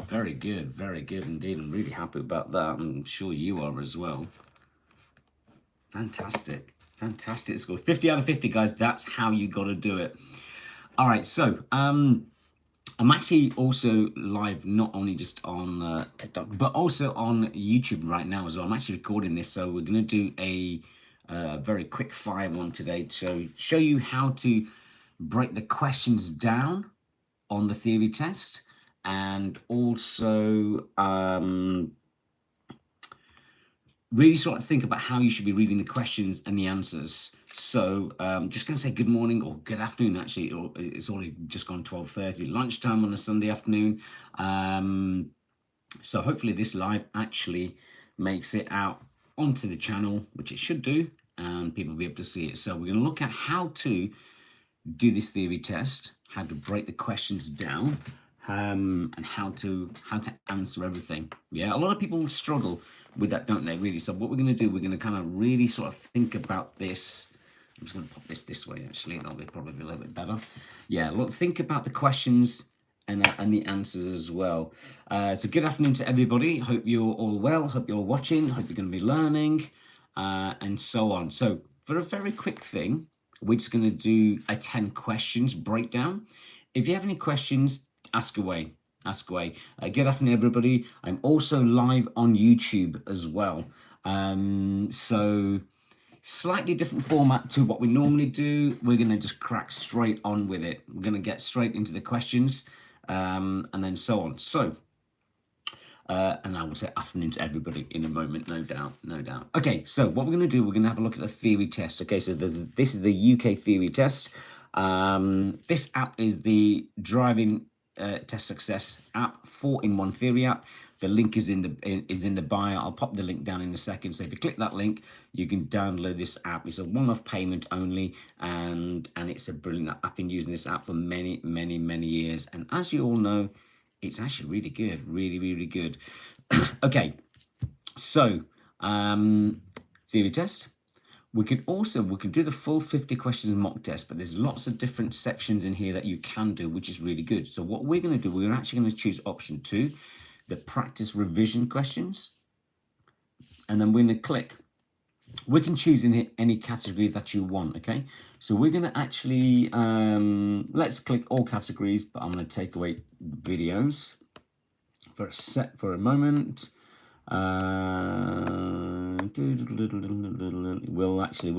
very good indeed. I'm really happy about that. I'm sure you are as well. Fantastic score. 50 out of 50, guys. That's how you got to do it. All right, so I'm actually also live, not only just on TikTok, but also on YouTube right now as well. I'm actually recording this, so we're going to do a very quick fire one today to show you how to break the questions down on the theory test, and also really sort of think about how you should be reading the questions and the answers. So just going to say good morning or good afternoon, actually. It's already just gone 12:30, lunchtime on a Sunday afternoon. So hopefully this live actually makes it out onto the channel, which it should do, and people will be able to see it. So we're going to look at how to do this theory test, how to break the questions down, and how to answer everything. Yeah, a lot of people struggle with that, don't they, really? So what we're going to do, we're going to kind of really sort of think about this. I'm just going to pop this way, actually. That'll be probably a little bit better. Yeah, look, think about the questions and the answers as well. So good afternoon to everybody. Hope you're all well. Hope you're all watching. Hope you're going to be learning, and so on. So for a very quick thing, we're just going to do a 10 questions breakdown. If you have any questions, ask away. Ask away. Good afternoon, everybody. I'm also live on YouTube as well. So slightly different format to what we normally do. We're going to just crack straight on with it. We're going to get straight into the questions, and then so on. So, and I will say afternoon to everybody in a moment, no doubt. Okay, so what we're going to do, we're going to have a look at the theory test. Okay, so this is the UK theory test. This app is the driving test success app, 4-in-1 theory app. The link is in the bio. I'll pop the link down in a second. So if you click that link, you can download this app. It's a one-off payment only, and it's a brilliant app. I've been using this app for many years, and as you all know, it's actually really good, really good. Okay, so theory test. We can do the full 50 questions mock test, but there's lots of different sections in here that you can do, which is really good. So what we're going to do, we're actually going to choose option 2, the practice revision questions, and then we're going to click. We can choose in here any category that you want. Okay, so we're going to actually let's click all categories, but I'm going to take away videos for a moment. We'll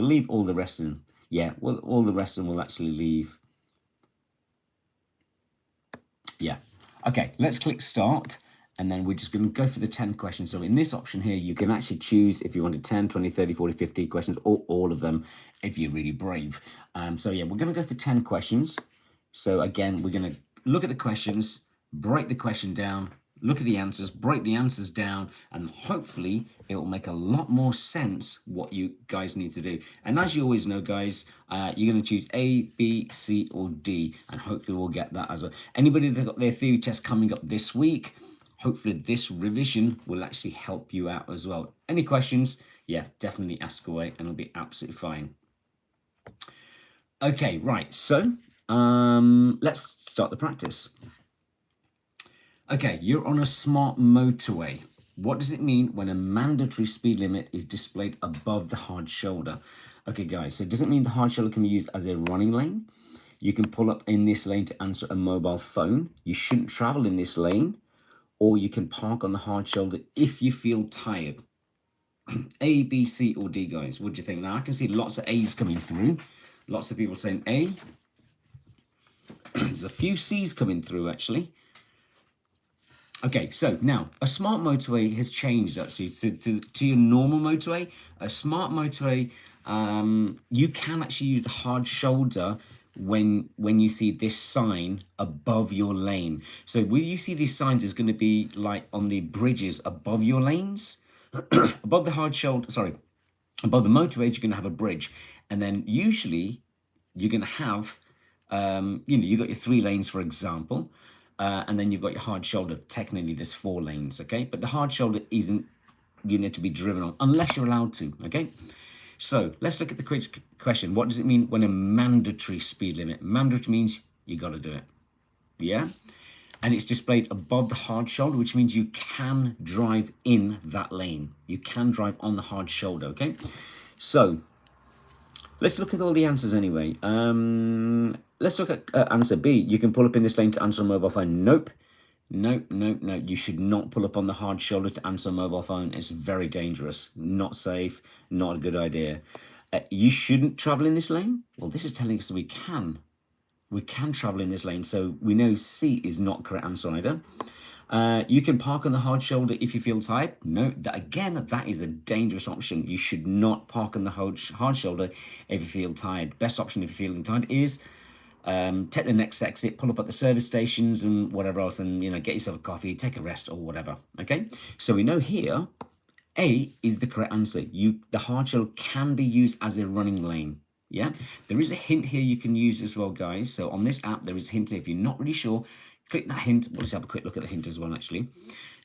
leave all the rest in. Yeah, all the rest of them we'll actually leave. Yeah. Okay, let's click start, and then we're just going to go for the 10 questions. So in this option here, you can actually choose if you wanted 10, 20, 30, 40, 50 questions, or all of them if you're really brave. So yeah, we're going to go for 10 questions. So again, we're going to look at the questions, break the question down, look at the answers, break the answers down, and hopefully it will make a lot more sense what you guys need to do. And as you always know, guys, you're going to choose A, B, C, or D, and hopefully we'll get that as well. Anybody that got their theory test coming up this week, hopefully this revision will actually help you out as well. Any questions? Yeah, definitely ask away, and it'll be absolutely fine. Okay, right, so let's start the practice. Okay, you're on a smart motorway. What does it mean when a mandatory speed limit is displayed above the hard shoulder? Okay, guys, so it doesn't mean the hard shoulder can be used as a running lane. You can pull up in this lane to answer a mobile phone. You shouldn't travel in this lane, or you can park on the hard shoulder if you feel tired. A, B, C, or D, guys. What do you think? Now, I can see lots of A's coming through. Lots of people saying A. There's a few C's coming through, actually. Okay, so now a smart motorway has changed actually to your normal motorway. A smart motorway, you can actually use the hard shoulder when you see this sign above your lane. So when you see these signs, is going to be like on the bridges above your lanes, above the hard shoulder. Sorry, above the motorways, you're going to have a bridge, and then usually you're going to have, you've got your 3 lanes, for example. And then you've got your hard shoulder. Technically, there's 4 lanes, okay? But the hard shoulder isn't unit to be driven on unless you're allowed to, okay? So let's look at the question. What does it mean when a mandatory speed limit? Mandatory means you got to do it, yeah? and it's displayed above the hard shoulder, which means you can drive in that lane. You can drive on the hard shoulder, okay? So let's look at all the answers anyway. Let's look at answer B. You can pull up in this lane to answer a mobile phone. Nope. Nope, nope, no. You should not pull up on the hard shoulder to answer a mobile phone. It's very dangerous, not safe, not a good idea. You shouldn't travel in this lane. Well, this is telling us that we can. We can travel in this lane, so we know C is not correct answer either. You can park on the hard shoulder if you feel tired. No, that is a dangerous option. You should not park on the hard shoulder if you feel tired. Best option if you're feeling tired is take the next exit, pull up at the service stations and whatever else, and get yourself a coffee, take a rest or whatever. Okay, so we know here A is the correct answer. The hard shoulder can be used as a running lane. Yeah, there is a hint here you can use as well, guys. So on this app, there is a hint. If you're not really sure, click that hint. We'll just have a quick look at the hint as well, actually.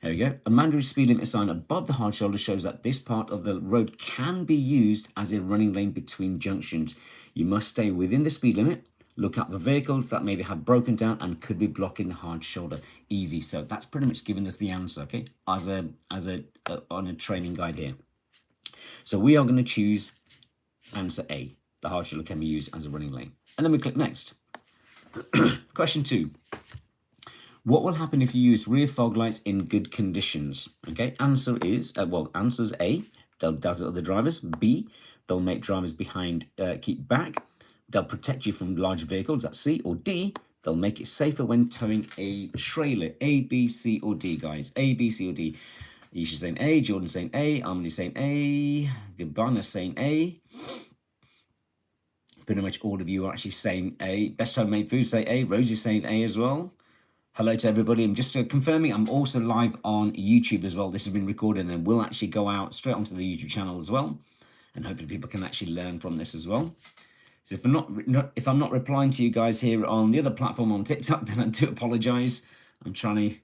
There we go. A mandatory speed limit sign above the hard shoulder shows that this part of the road can be used as a running lane between junctions. You must stay within the speed limit. Look at the vehicles that maybe have broken down and could be blocking the hard shoulder. Easy. So that's pretty much giving us the answer, okay, on a training guide here. So we are going to choose answer A. The hard shoulder can be used as a running lane. And then we click next. Question 2. What will happen if you use rear fog lights in good conditions? Okay, answer is, answers A, they'll dazzle the drivers. B, they'll make drivers behind keep back. They'll protect you from large vehicles, that's C. Or D, they'll make it safer when towing a trailer. A, B, C, or D, guys. A, B, C, or D. Isha's saying A, Jordan's saying A, Armani's saying A, Gabana's saying A. Pretty much all of you are actually saying A. Best Homemade Food say A. Rosie's saying A as well. Hello to everybody. I'm just confirming I'm also live on YouTube as well. This has been recorded and will actually go out straight onto the YouTube channel as well. And hopefully people can actually learn from this as well. So if I'm not replying to you guys here on the other platform on TikTok, then I do apologize. I'm trying to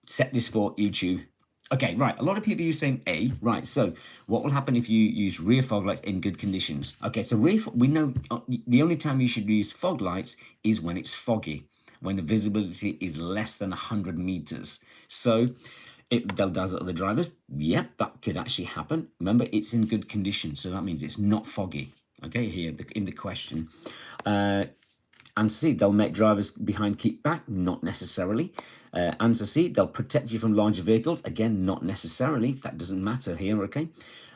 set this for YouTube. Okay, right. A lot of people are saying A. Right. So what will happen if you use rear fog lights in good conditions? Okay, so we know the only time you should use fog lights is when it's foggy, when the visibility is less than 100 meters. So they'll dazzle the drivers. Yep, that could actually happen. Remember, it's in good condition, so that means it's not foggy. Okay, here in the question. And C, they'll make drivers behind keep back. Not necessarily. Answer C, they'll protect you from larger vehicles. Again, not necessarily. That doesn't matter here, okay?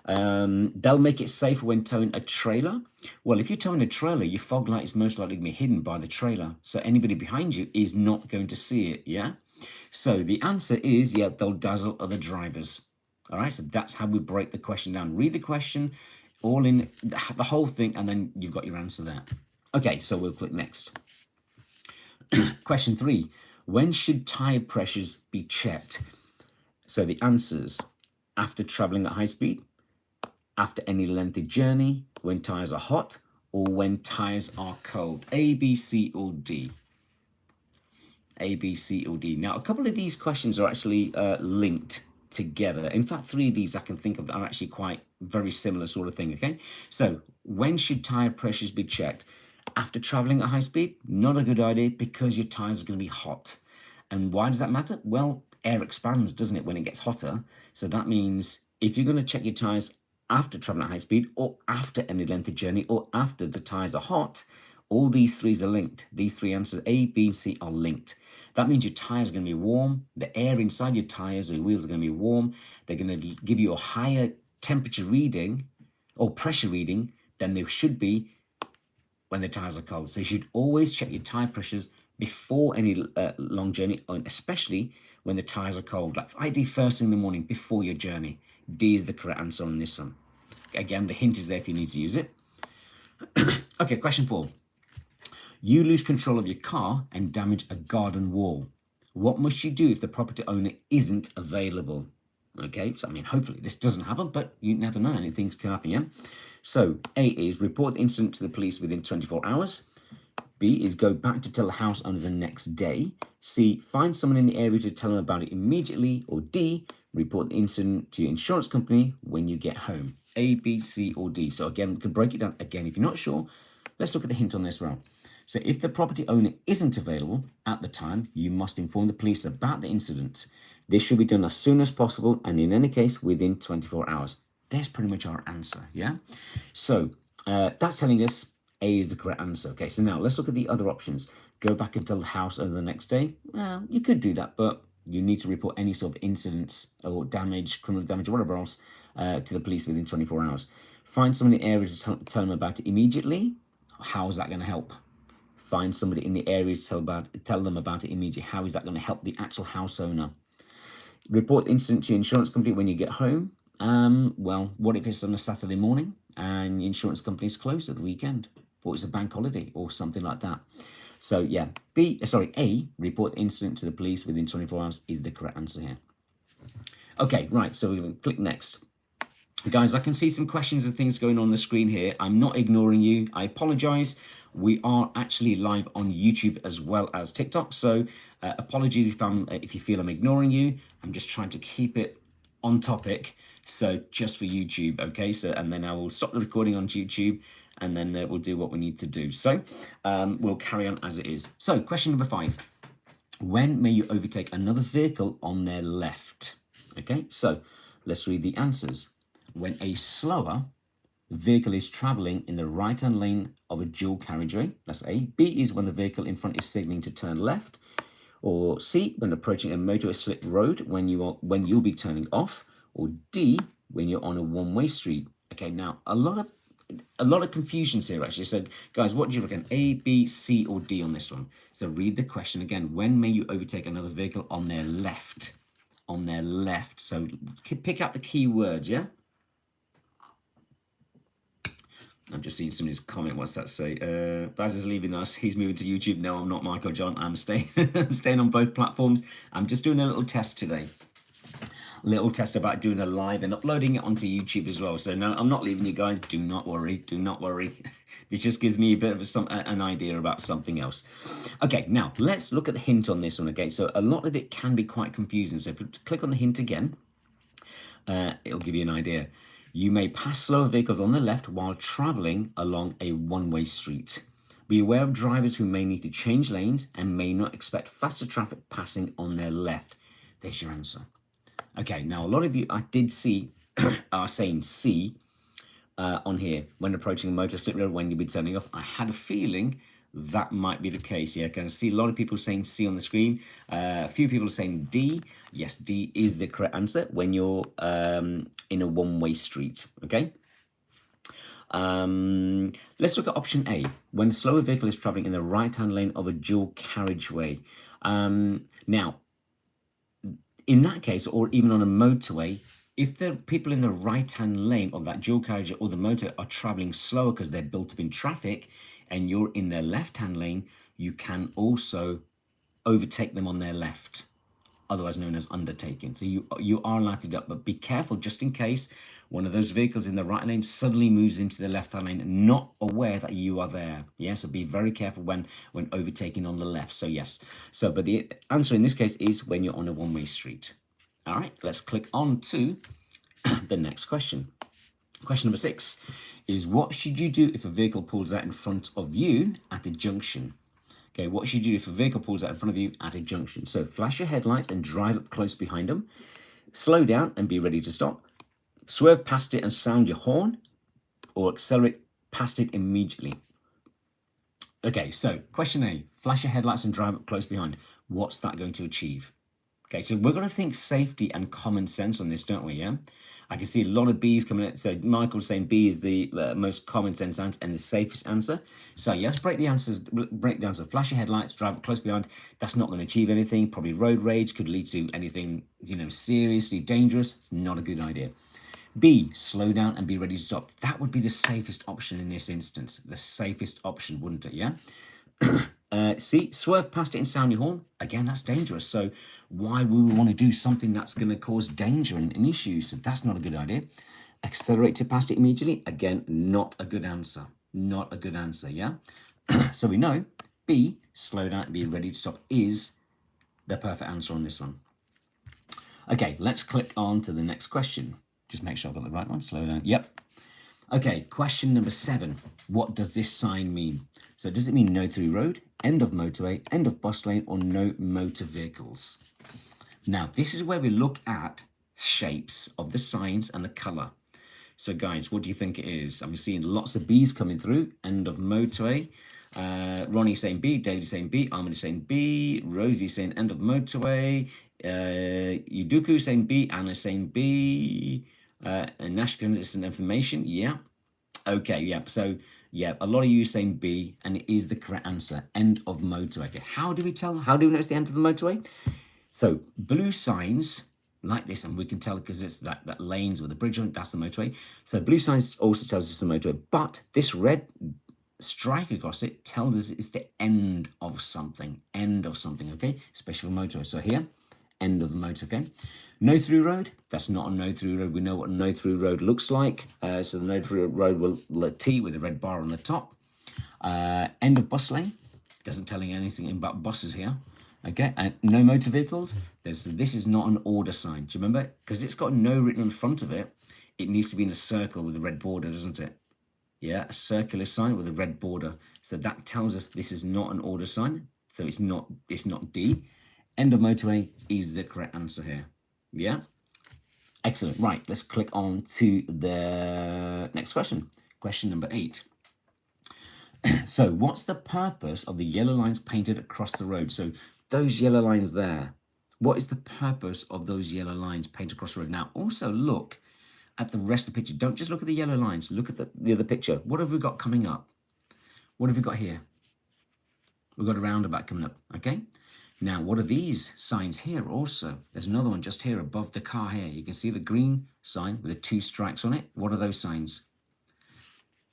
They'll make it safer when towing a trailer. Well, if you're towing a trailer, your fog light is most likely going to be hidden by the trailer. So anybody behind you is not going to see it, yeah? So the answer is, yeah, they'll dazzle other drivers. All right, so that's how we break the question down. Read the question, all in the whole thing, and then you've got your answer there. Okay, so we'll click next. Question 3. When should tire pressures be checked? So the answers: after traveling at high speed, after any lengthy journey, when tires are hot, or when tires are cold. A, B, C, or D. A, B, C, or D. Now, a couple of these questions are actually linked together. In fact, 3 of these I can think of are actually quite very similar sort of thing, okay? So, when should tire pressures be checked? After traveling at high speed, not a good idea because your tires are going to be hot. And why does that matter? Well, air expands, doesn't it, when it gets hotter? So that means if you're going to check your tires after traveling at high speed, or after any lengthy journey, or after the tires are hot, all these 3 are linked. These 3 answers, A, B, and C, are linked. That means your tires are going to be warm. The air inside your tires or your wheels are going to be warm. They're going to give you a higher temperature reading or pressure reading than they should be when the tires are cold. So you should always check your tire pressures before any long journey, and especially when the tires are cold. Like ideally first thing in the morning before your journey. D is the correct answer on this one. Again, the hint is there if you need to use it. Okay, question 4. You lose control of your car and damage a garden wall. What must you do if the property owner isn't available? Okay, so I mean, hopefully this doesn't happen, but you never know. Anything can happen, yeah? So A is report the incident to the police within 24 hours. B is go back to tell the house owner the next day. C, find someone in the area to tell them about it immediately. Or D, report the incident to your insurance company when you get home. A, B, C, or D. So again, we can break it down again. If you're not sure, let's look at the hint on this round. So if the property owner isn't available at the time, you must inform the police about the incident. This should be done as soon as possible, and in any case, within 24 hours. There's pretty much our answer, yeah? So that's telling us A is the correct answer. Okay, so now let's look at the other options. Go back and tell the house owner the next day. Well, you could do that, but you need to report any sort of incidents or damage, criminal damage, or whatever else to the police within 24 hours. Find someone in the area to tell them about it immediately. How is that going to help? Find somebody in the area to tell them about it immediately. How is that going to help the actual house owner? Report the incident to your insurance company when you get home. Well, what if it's on a Saturday morning and the insurance company is closed at the weekend, or it's a bank holiday or something like that? So yeah, A, report the incident to the police within 24 hours is the correct answer here. Okay, right, so we're going to click next. Guys, I can see some questions and things going on the screen here. I'm not ignoring you. I apologize. We are actually live on YouTube as well as TikTok. So apologies if you feel I'm ignoring you. I'm just trying to keep it on topic. So just for YouTube, okay? So, and then I will stop the recording on YouTube, and then we'll do what we need to do. So we'll carry on as it is. So question number 5. When may you overtake another vehicle on their left? Okay, so let's read the answers. When a slower vehicle is traveling in the right-hand lane of a dual carriageway, that's A. B is when the vehicle in front is signaling to turn left. Or C, when approaching a motorway slip road when you'll be turning off. Or D, when you're on a one-way street. Okay, now a lot of confusions here actually. So guys, what do you reckon? A, B, C, or D on this one? So read the question again. When may you overtake another vehicle on their left? On their left. So pick out the key words, yeah? I'm just seeing somebody's comment. What's that say? Baz is leaving us. He's moving to YouTube. No, I'm not, Michael John. I'm staying. I'm staying on both platforms. I'm just doing a little test today. Little test about doing a live and uploading it onto YouTube as well. So no, I'm not leaving you guys. Do not worry. Do not worry. This just gives me a bit of an idea about something else. Okay, now let's look at the hint on this one. Okay, so a lot of it can be quite confusing. So if you click on the hint again, it'll give you an idea. You may pass slower vehicles on the left while traveling along a one-way street. Be aware of drivers who may need to change lanes and may not expect faster traffic passing on their left. There's your answer. Okay, now a lot of you I did see are saying C on here when approaching a motor slip road when you'll be turning off. I had a feeling that might be the case. Yeah, I can see a lot of people saying C on the screen. A few people are saying D. Yes, D is the correct answer when you're in a one-way street. Okay. Let's look at option A. When a slower vehicle is traveling in the right-hand lane of a dual carriageway. Now, in that case, or even on a motorway, if the people in the right-hand lane of that dual carriageway or the motor are traveling slower because they're built up in traffic, and you're in their left-hand lane, you can also overtake them on their left, otherwise known as undertaking. So you are allowed to do that, but be careful just in case one of those vehicles in the right lane suddenly moves into the left-hand lane, not aware that you are there. Yeah, so be very careful when overtaking on the left. So yes, but the answer in this case is when you're on a one-way street. All right, let's click on to the next question. Question number 6 is, what should you do if a vehicle pulls out in front of you at a junction? Okay, what should you do if a vehicle pulls out in front of you at a junction? So flash your headlights and drive up close behind them. Slow down and be ready to stop. Swerve past it and sound your horn, or accelerate past it immediately. Okay, so question A, flash your headlights and drive up close behind. What's that going to achieve? Okay, so we're going to think safety and common sense on this, don't we, yeah? I can see a lot of B's coming in. So Michael's saying B is the most common sense answer and the safest answer. So yes, break the answer. Flash your headlights, drive up close behind. That's not going to achieve anything. Probably road rage, could lead to anything, seriously dangerous. It's not a good idea. B, slow down and be ready to stop. That would be the safest option in this instance. The safest option, wouldn't it, yeah? C, swerve past it and sound your horn. Again, that's dangerous. So why would we want to do something that's going to cause danger and issues? So that's not a good idea. Accelerate to past it immediately. Again, not a good answer. Not a good answer, yeah? So we know B, slow down and be ready to stop, is the perfect answer on this one. Okay, let's click on to the next question. Just make sure I've got the right one. Slow down. Yep. Okay, question number 7. What does this sign mean? So does it mean no through road, end of motorway, end of bus lane, or no motor vehicles? Now, this is where we look at shapes of the signs and the colour. So guys, what do you think it is? I'm seeing lots of B's coming through. End of motorway. Ronnie saying B, David saying B, Armin saying B, Rosie saying end of motorway, Yuduku saying B, Anna saying B, and Nashkin is an information. Yeah. Okay, yeah. So yeah, a lot of you saying B, and it is the correct answer. End of motorway. Okay, how do we tell? How do we know it's the end of the motorway? So blue signs like this, and we can tell because it's that lanes with the bridge on it, that's the motorway. So blue signs also tells us the motorway, but this red strike across it tells us it's the end of something, okay? Especially for motorway. So here, end of the motor, okay? No through road, that's not a no through road. We know what a no through road looks like. So the no through road will T with a red bar on the top. End of bus lane, doesn't tell you anything about buses here. Okay, and no motor vehicles. This is not an order sign. Do you remember? Because it's got no written in front of it. It needs to be in a circle with a red border, doesn't it? Yeah, a circular sign with a red border. So that tells us this is not an order sign. So it's not D. End of motorway is the correct answer here. Yeah. Excellent. Right, let's click on to the next question. Question number 8. So what's the purpose of the yellow lines painted across the road? So those yellow lines there, what is the purpose of those yellow lines painted across the road? Now, also look at the rest of the picture. Don't just look at the yellow lines. Look at the other picture. What have we got coming up? What have we got here? We've got a roundabout coming up, okay? Now, what are these signs here also? There's another one just here above the car here. You can see the green sign with the 2 strikes on it. What are those signs?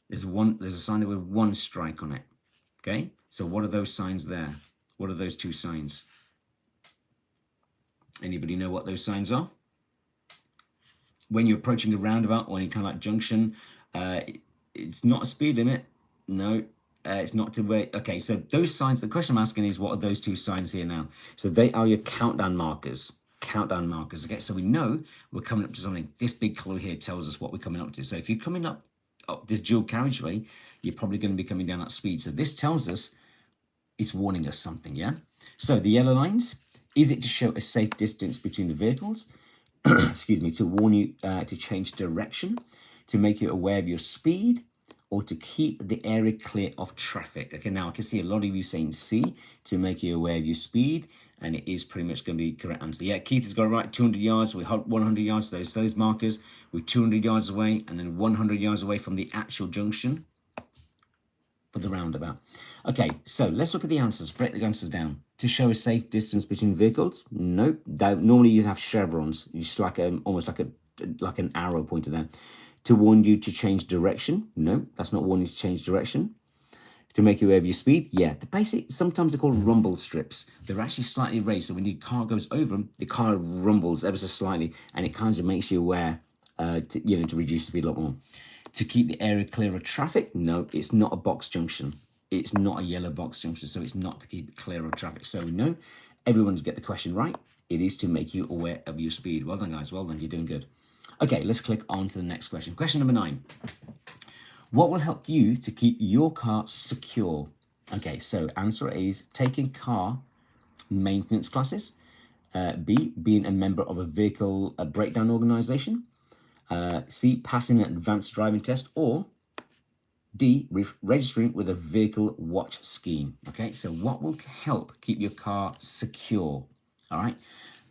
There's a sign with 1 strike on it, okay? So what are those signs there? What are those 2 signs? Anybody know what those signs are? When you're approaching a roundabout or any kind of like junction, it's not a speed limit. No, it's not to wait. Okay, so those signs, the question I'm asking is, what are those 2 signs here now? So they are your countdown markers. Countdown markers, okay? So we know we're coming up to something. This big clue here tells us what we're coming up to. So if you're coming up this dual carriageway, you're probably going to be coming down at speed. So this tells us, it's warning us something, yeah? So the yellow lines, is it to show a safe distance between the vehicles? Excuse me, to warn you to change direction, to make you aware of your speed, or to keep the area clear of traffic? Okay, now I can see a lot of you saying C, to make you aware of your speed, and it is pretty much going to be the correct answer. Yeah, Keith has got it right, 200 yards, we're 100 yards, those markers, we're 200 yards away, and then 100 yards away from the actual junction for the roundabout. Okay, so let's look at the answers, break the answers down. To show a safe distance between vehicles? Nope. Normally you'd have chevrons, just like almost like an arrow pointer there. To warn you to change direction? No, that's not warning you to change direction. To make you aware of your speed? Yeah, the basic, sometimes they're called rumble strips. They're actually slightly raised, so when your car goes over them, the car rumbles ever so slightly, and it kind of makes you aware to reduce speed a lot more. To keep the area clear of traffic? No, it's not a box junction. It's not a yellow box junction, so it's not to keep it clear of traffic. So no, everyone's get the question right. It is to make you aware of your speed. Well done, guys. Well done. You're doing good. Okay, let's click on to the next question. Question number 9. What will help you to keep your car secure? Okay, so answer A is taking car maintenance classes. B, being a member of a vehicle breakdown organization. C, passing an advanced driving test. Or D, registering with a vehicle watch scheme. Okay, so what will help keep your car secure? All right.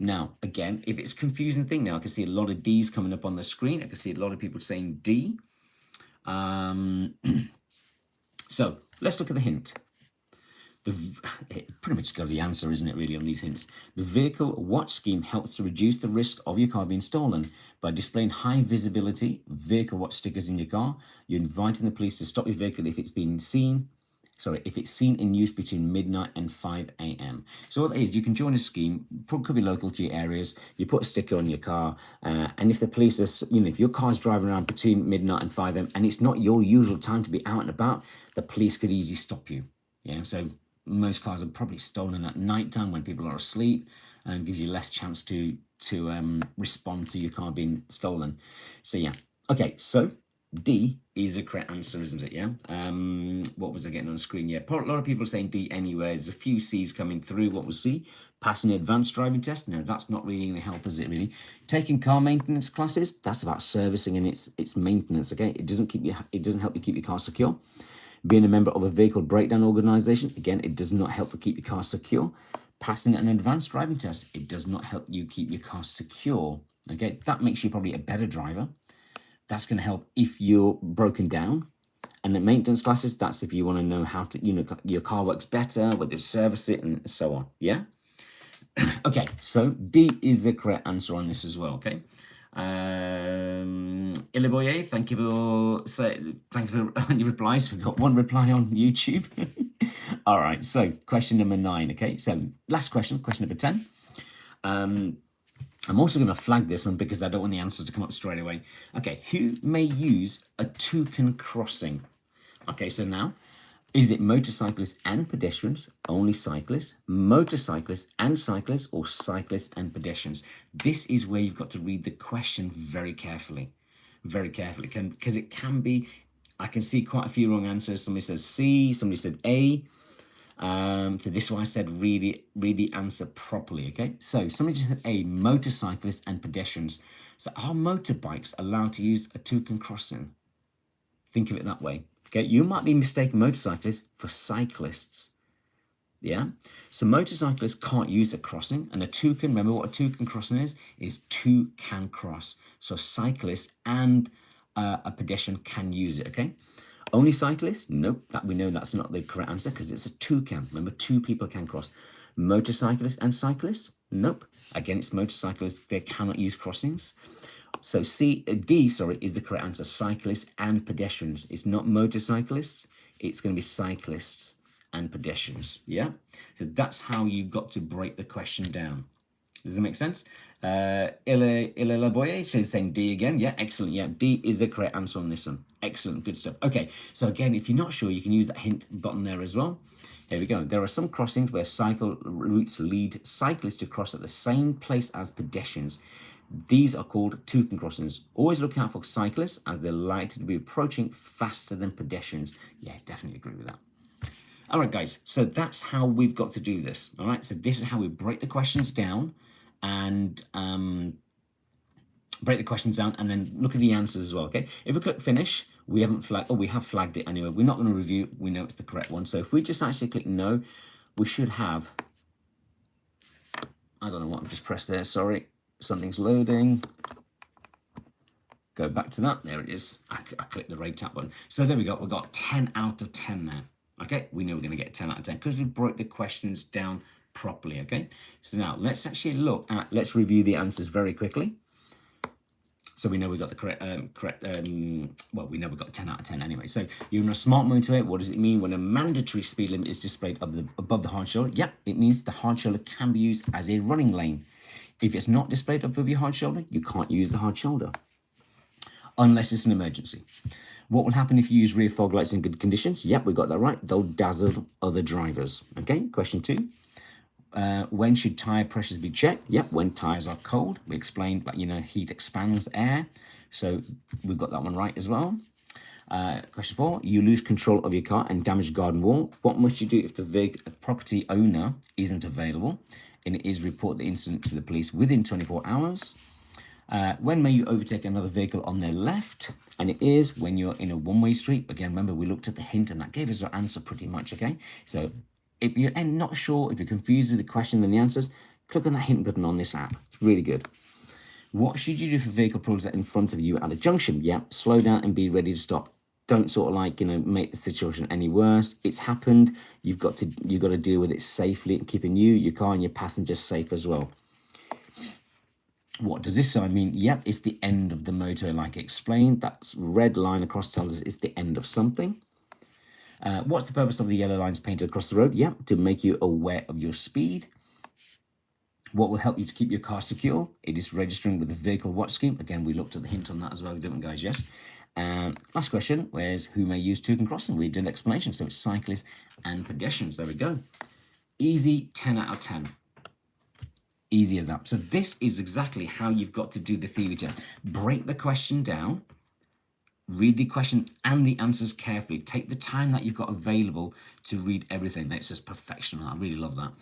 Now, again, if it's a confusing thing now, I can see a lot of D's coming up on the screen. I can see a lot of people saying D. So let's look at the hint. It pretty much got the answer, isn't it, really, on these hints? The vehicle watch scheme helps to reduce the risk of your car being stolen by displaying high visibility vehicle watch stickers in your car. You're inviting the police to stop your vehicle if it's seen in use between midnight and 5 a.m. So what that is, you can join a scheme, could be local to your areas, you put a sticker on your car, and if the police are, if your car's driving around between midnight and 5 a.m. and it's not your usual time to be out and about, the police could easily stop you. Yeah, so most cars are probably stolen at night time when people are asleep, and gives you less chance to respond to your car being stolen. So yeah, okay, so D is the correct answer, isn't it? Yeah. What was I getting on the screen? Yeah, a lot of people are saying D anyway. There's a few C's coming through. What was C? Passing an advanced driving test? No, that's not really going to help, is it? Really, taking car maintenance classes? That's about servicing and its maintenance. Okay, it doesn't keep you. It doesn't help you keep your car secure. Being a member of a vehicle breakdown organization? Again, it does not help to keep your car secure. Passing an advanced driving test? It does not help you keep your car secure. Okay, that makes you probably a better driver. That's going to help if you're broken down. And the maintenance classes, that's if you want to know how to, your car works better, whether to service it and so on. Yeah? Okay, so D is the correct answer on this as well, okay? Iliboye, thank you for your replies. We've got one reply on YouTube. All right, so question number 9, okay? So last question, question number 10. I'm also going to flag this one because I don't want the answers to come up straight away. Okay, who may use a Toucan crossing? Okay, so now, is it motorcyclists and pedestrians, only cyclists, motorcyclists and cyclists, or cyclists and pedestrians? This is where you've got to read the question very carefully, because it can be, I can see quite a few wrong answers. Somebody says C, somebody said A. So this one I said read the answer properly, okay? So somebody just said A, motorcyclists and pedestrians. So are motorbikes allowed to use a Toucan crossing? Think of it that way, okay? You might be mistaking motorcyclists for cyclists, yeah? So motorcyclists can't use a crossing, and a Toucan, remember what a Toucan crossing is two can cross. So a cyclist and a pedestrian can use it, okay? Only cyclists? Nope, that we know that's not the correct answer because it's a Toucan. Remember, two people can cross. Motorcyclists and cyclists? Nope. Again, it's motorcyclists. They cannot use crossings. So D, is the correct answer. Cyclists and pedestrians. It's not motorcyclists. It's going to be cyclists and pedestrians. Yeah? So that's how you've got to break the question down. Does that make sense? Ilelaboye says saying D again. Yeah, excellent. Yeah, D is the correct answer on this one. Excellent, good stuff. Okay, so again, if you're not sure, you can use that hint button there as well. Here we go. There are some crossings where cycle routes lead cyclists to cross at the same place as pedestrians. These are called Toucan crossings. Always look out for cyclists as they're likely to be approaching faster than pedestrians. Yeah, definitely agree with that. All right, guys, so that's how we've got to do this. All right, so this is how we break the questions down and then look at the answers as well, okay? If we click finish, we haven't flagged, we have flagged it anyway. We're not going to review, we know it's the correct one. So if we just actually click no, we should have, I don't know what I've just pressed there, sorry. Something's loading. Go back to that, there it is. I clicked the rate tab button. So there we go, we've got 10 out of 10 now. Okay, we know we're going to get 10 out of 10 because we broke the questions down properly, okay? So now let's actually let's review the answers very quickly. So we know we got the correct, well, we know we got 10 out of 10 anyway. So you're on a smart motorway. What does it mean when a mandatory speed limit is displayed above the hard shoulder? Yep, it means the hard shoulder can be used as a running lane. If it's not displayed above your hard shoulder, you can't use the hard shoulder unless it's an emergency. What will happen if you use rear fog lights in good conditions? Yep, we got that right. They'll dazzle other drivers. Okay, question 2. When should tire pressures be checked? Yep, when tires are cold. We explained that, heat expands air. So we've got that one right as well. Question 4, you lose control of your car and damage garden wall. What must you do if the property owner isn't available? And it is report the incident to the police within 24 hours. When may you overtake another vehicle on their left? And it is when you're in a one-way street. Again, remember, we looked at the hint and that gave us our answer pretty much, okay? So if you're not sure, if you're confused with the question and the answers, click on that hint button on this app. It's really good. What should you do if a vehicle pulls out in front of you at a junction? Yeah, slow down and be ready to stop. Don't sort of make the situation any worse. It's happened. You've got to deal with it safely and keeping you, your car, and your passengers safe as well. What does this sign mean? Yep, it's the end of the motorway, like I explained. That red line across tells us it's the end of something. What's the purpose of the yellow lines painted across the road? Yep, to make you aware of your speed. What will help you to keep your car secure? It is registering with the vehicle watch scheme. Again, we looked at the hint on that as well, didn't we, guys? Yes. Last question, where's who may use Toucan crossing? We did an explanation. So it's cyclists and pedestrians. There we go. Easy, 10 out of 10. Easy as that. So this is exactly how you've got to do the theory test. Break the question down read the question and the answers carefully. Take the time that you've got available to read everything. That's just perfection. I really love that.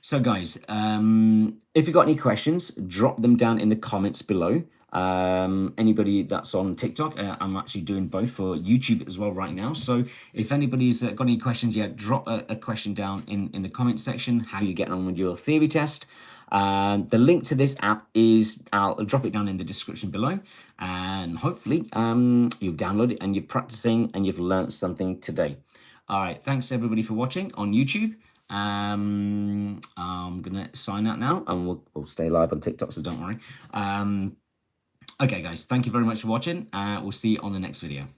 So guys, if you've got any questions, drop them down in the comments below. Anybody that's on TikTok, I'm actually doing both for YouTube as well right now. So if anybody's got any questions, yeah, drop a question down in the comment section, how you're getting on with your theory test. The link to this app is, I'll drop it down in the description below, and hopefully you've downloaded it and you're practicing and you've learned something today. All right, thanks everybody for watching on YouTube. I'm gonna sign out now, and we'll stay live on TikTok, so don't worry. Okay guys, thank you very much for watching. We'll see you on the next video.